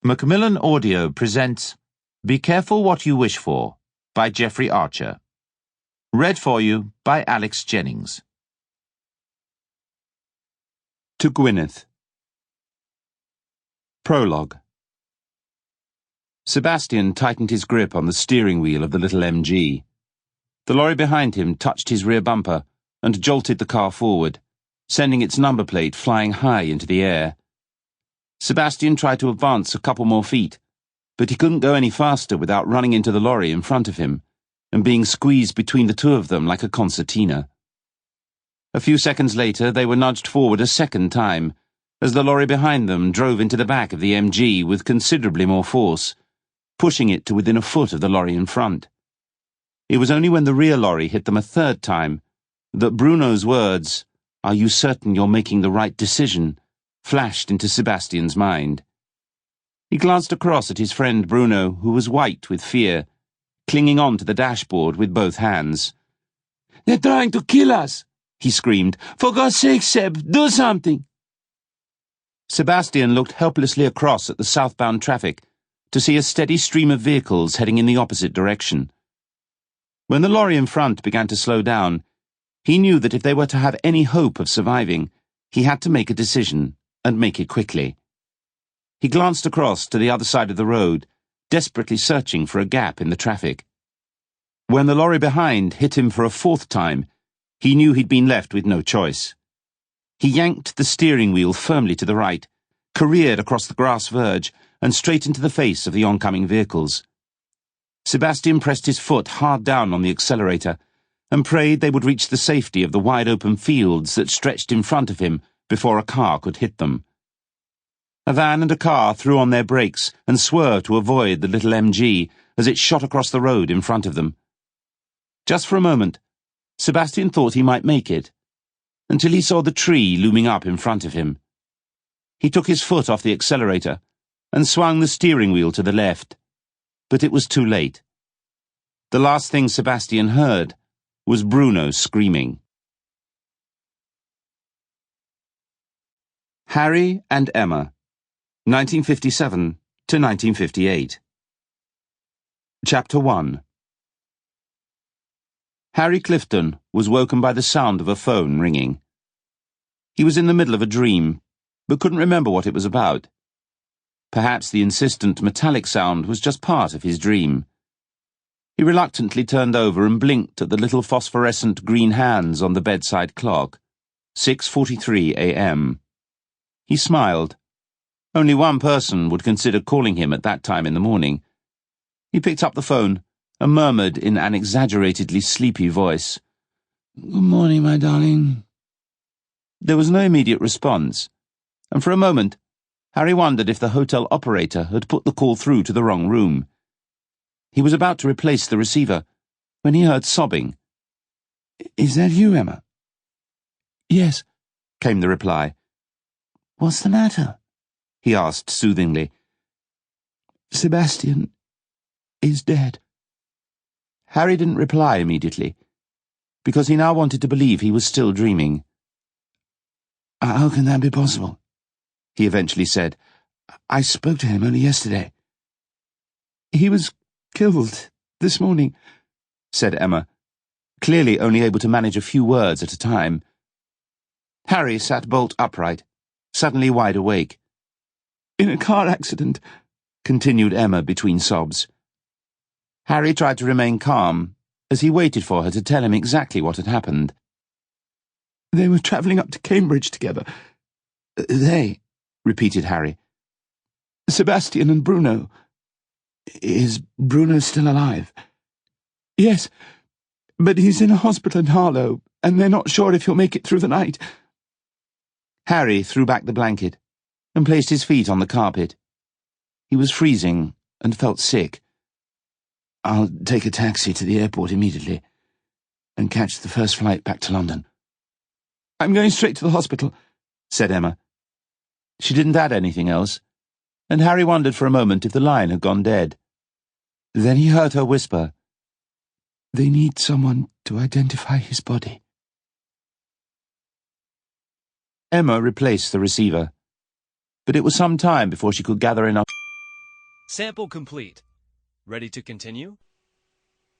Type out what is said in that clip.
Macmillan Audio presents Be Careful What You Wish For by Jeffrey Archer. Read for you by Alex Jennings. To Gwyneth. Prologue. Sebastian tightened his grip on the steering wheel of the little MG. The lorry behind him touched his rear bumper and jolted the car forward, sending its number plate flying high into the air. Sebastian tried to advance a couple more feet, but he couldn't go any faster without running into the lorry in front of him and being squeezed between the two of them like a concertina. A few seconds later, they were nudged forward a second time as the lorry behind them drove into the back of the MG with considerably more force, pushing it to within a foot of the lorry in front. It was only when the rear lorry hit them a third time that Bruno's words, "Are you certain you're making the right decision?" flashed into Sebastian's mind. He glanced across at his friend Bruno, who was white with fear, clinging on to the dashboard with both hands. "They're trying to kill us!" he screamed. "For God's sake, Seb, do something!" Sebastian looked helplessly across at the southbound traffic to see a steady stream of vehicles heading in the opposite direction. When the lorry in front began to slow down, he knew that if they were to have any hope of surviving, he had to make a decision, and make it quickly. He glanced across to the other side of the road, desperately searching for a gap in the traffic. When the lorry behind hit him for a fourth time, he knew he'd been left with no choice. He yanked the steering wheel firmly to the right, careered across the grass verge, and straight into the face of the oncoming vehicles. Sebastian pressed his foot hard down on the accelerator and prayed they would reach the safety of the wide-open fields that stretched in front of him before a car could hit them. A van and a car threw on their brakes and swerved to avoid the little MG as it shot across the road in front of them. Just for a moment, Sebastian thought he might make it, until he saw the tree looming up in front of him. He took his foot off the accelerator and swung the steering wheel to the left, but it was too late. The last thing Sebastian heard was Bruno screaming. Harry and Emma, 1957 to 1958. Chapter 1. Harry Clifton was woken by the sound of a phone ringing. He was in the middle of a dream, but couldn't remember what it was about. Perhaps the insistent metallic sound was just part of his dream. He reluctantly turned over and blinked at the little phosphorescent green hands on the bedside clock. 6:43 a.m. He smiled. Only one person would consider calling him at that time in the morning. He picked up the phone and murmured in an exaggeratedly sleepy voice, "Good morning, my darling." There was no immediate response, and for a moment Harry wondered if the hotel operator had put the call through to the wrong room. He was about to replace the receiver when he heard sobbing. "Is that you, Emma?" "Yes," came the reply. "What's the matter?" he asked soothingly. "Sebastian is dead." Harry didn't reply immediately, because he now wanted to believe he was still dreaming. "How can that be possible?" he eventually said. "I spoke to him only yesterday." "He was killed this morning," said Emma, clearly only able to manage a few words at a time. Harry sat bolt upright, suddenly wide awake. "In a car accident," continued Emma between sobs. Harry tried to remain calm as he waited for her to tell him exactly what had happened. "They were travelling up to Cambridge together." "They?" repeated Harry. "Sebastian and Bruno." "Is Bruno still alive?" "Yes, but he's in a hospital in Harlow, and they're not sure if he'll make it through the night." Harry threw back the blanket and placed his feet on the carpet. He was freezing and felt sick. "I'll take a taxi to the airport immediately and catch the first flight back to London." "I'm going straight to the hospital," said Emma. She didn't add anything else, and Harry wondered for a moment if the line had gone dead. Then he heard her whisper, "They need someone to identify his body." Emma replaced the receiver, but it was some time before she could gather enough Sample complete. Ready to continue?